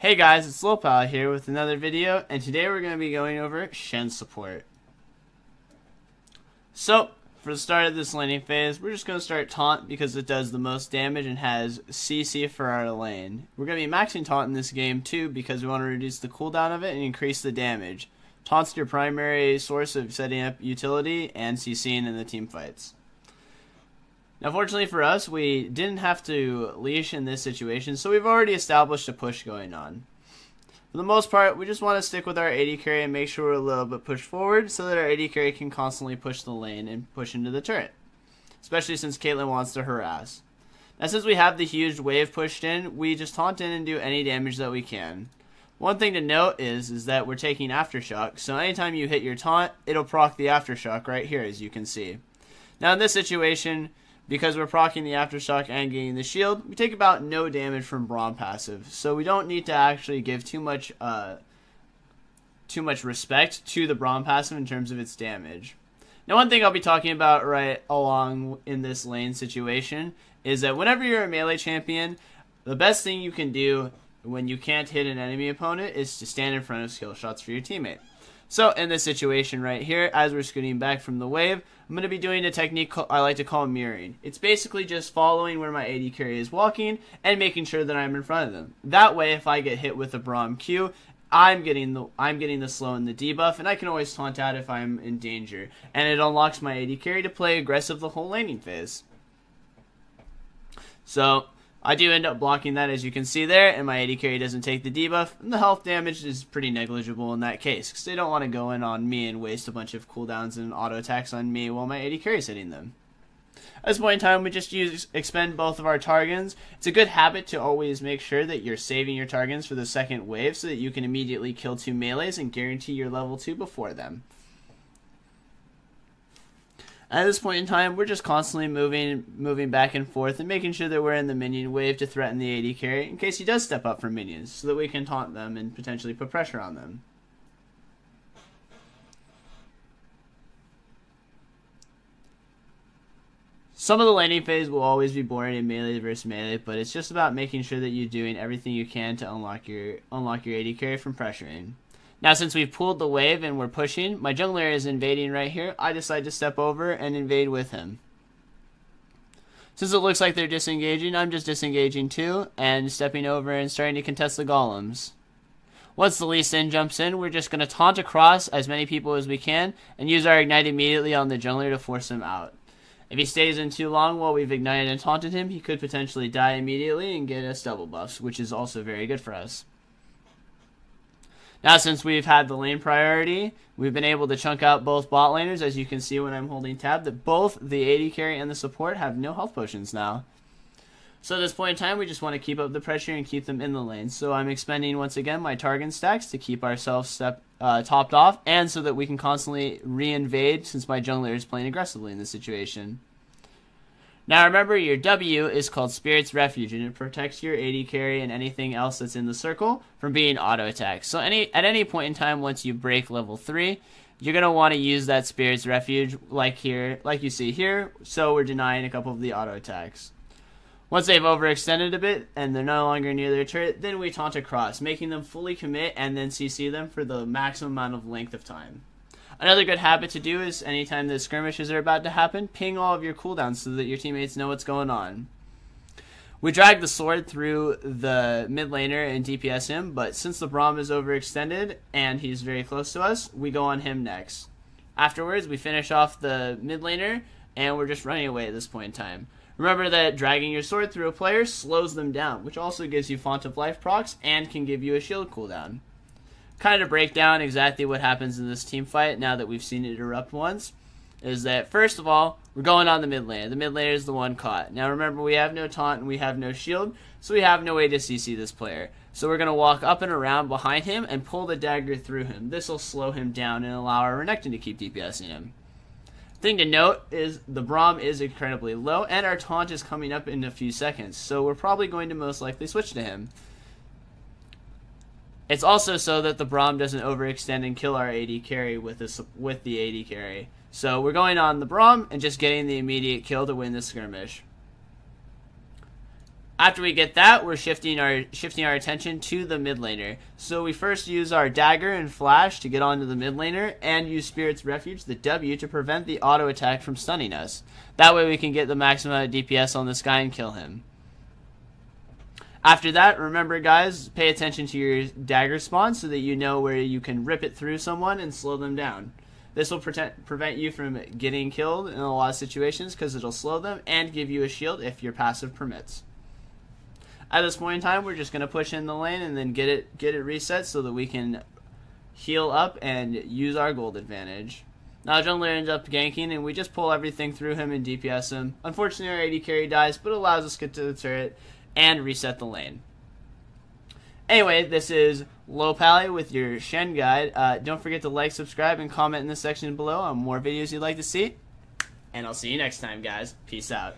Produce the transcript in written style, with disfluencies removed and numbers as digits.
Hey guys, it's Lohpally here with another video, and today we're going to be going over Shen support. So, for the start of this laning phase, we're just going to start Taunt because it does the most damage and has CC for our lane. We're going to be maxing Taunt in this game too because we want to reduce the cooldown of it and increase the damage. Taunt's your primary source of setting up utility and CCing in the team fights. Now, fortunately for us, we didn't have to leash in this situation, so we've already established a push going on. For the most part, we just want to stick with our AD carry and make sure we're a little bit pushed forward so that our AD carry can constantly push the lane and push into the turret, especially since Caitlyn wants to harass. Now, since we have the huge wave pushed in, we just taunt in and do any damage that we can. One thing to note is that we're taking Aftershock, so anytime you hit your taunt, it'll proc the Aftershock right here, as you can see. Now, in this situation, because we're proccing the Aftershock and getting the shield, we take about no damage from Braum passive, so we don't need to actually give too much respect to the Braum passive in terms of its damage. Now, one thing I'll be talking about right along in this lane situation is that whenever you're a melee champion, the best thing you can do when you can't hit an enemy opponent is to stand in front of skill shots for your teammate. So in this situation right here, as we're scooting back from the wave, I'm going to be doing a technique I like to call mirroring. It's basically just following where my AD carry is walking and making sure that I'm in front of them. That way, if I get hit with a Braum Q, I'm getting the slow and the debuff, and I can always taunt out if I'm in danger. And it unlocks my AD carry to play aggressive the whole laning phase. So I do end up blocking that, as you can see there, and my AD carry doesn't take the debuff, and the health damage is pretty negligible in that case, because they don't want to go in on me and waste a bunch of cooldowns and auto attacks on me while my AD carry is hitting them. At this point in time, we just expend both of our targets. It's a good habit to always make sure that you're saving your targets for the second wave so that you can immediately kill two melees and guarantee your level 2 before them. At this point in time, we're just constantly moving back and forth and making sure that we're in the minion wave to threaten the AD carry in case he does step up for minions so that we can taunt them and potentially put pressure on them. Some of the laning phase will always be boring in melee versus melee, but it's just about making sure that you're doing everything you can to unlock your AD carry from pressuring. Now, since we've pulled the wave and we're pushing, my jungler is invading right here. I decide to step over and invade with him. Since it looks like they're disengaging, I'm just disengaging too and stepping over and starting to contest the golems. Once the Lee Sin jumps in, we're just going to taunt across as many people as we can and use our ignite immediately on the jungler to force him out. If he stays in too long while we've ignited and taunted him, he could potentially die immediately and get us double buffs, which is also very good for us. Now, since we've had the lane priority, we've been able to chunk out both bot laners, as you can see when I'm holding tab, that both the AD carry and the support have no health potions now. So at this point in time, we just want to keep up the pressure and keep them in the lane. So I'm expending, once again, my target stacks to keep ourselves topped off, and so that we can constantly re-invade since my jungler is playing aggressively in this situation. Now remember, your W is called Spirit's Refuge, and it protects your AD carry and anything else that's in the circle from being auto-attacked. So at any point in time, once you break level 3, you're going to want to use that Spirit's Refuge like you see here, so we're denying a couple of the auto-attacks. Once they've overextended a bit, and they're no longer near their turret, then we taunt across, making them fully commit and then CC them for the maximum amount of length of time. Another good habit to do is anytime the skirmishes are about to happen, ping all of your cooldowns so that your teammates know what's going on. We drag the sword through the mid laner and DPS him, but since the Braum is overextended and he's very close to us, we go on him next. Afterwards, we finish off the mid laner and we're just running away at this point in time. Remember that dragging your sword through a player slows them down, which also gives you Font of Life procs and can give you a shield cooldown. Kind of break down exactly what happens in this team fight now that we've seen it erupt once, is that first of all, we're going on the mid lane. The mid lane is the one caught. Now remember, we have no taunt and we have no shield, so we have no way to CC this player. So we're going to walk up and around behind him and pull the dagger through him. This will slow him down and allow our Renekton to keep DPSing him. Thing to note is the Braum is incredibly low and our taunt is coming up in a few seconds, so we're probably going to most likely switch to him. It's also so that the Braum doesn't overextend and kill our AD carry with the AD carry. So we're going on the Braum and just getting the immediate kill to win this skirmish. After we get that, we're shifting our attention to the mid laner. So we first use our dagger and flash to get onto the mid laner, and use Spirit's Refuge, the W, to prevent the auto attack from stunning us. That way we can get the maximum amount of DPS on this guy and kill him. After that, remember guys, pay attention to your dagger spawn so that you know where you can rip it through someone and slow them down. This will prevent you from getting killed in a lot of situations because it'll slow them and give you a shield if your passive permits. At this point in time, we're just going to push in the lane and then get it reset so that we can heal up and use our gold advantage. Now jungler ends up ganking and we just pull everything through him and DPS him. Unfortunately our AD carry dies, but it allows us to get to the turret and reset the lane. Anyway, this is Lohpally with your Shen guide. Don't forget to like, subscribe, and comment in the section below on more videos you'd like to see. And I'll see you next time, guys. Peace out.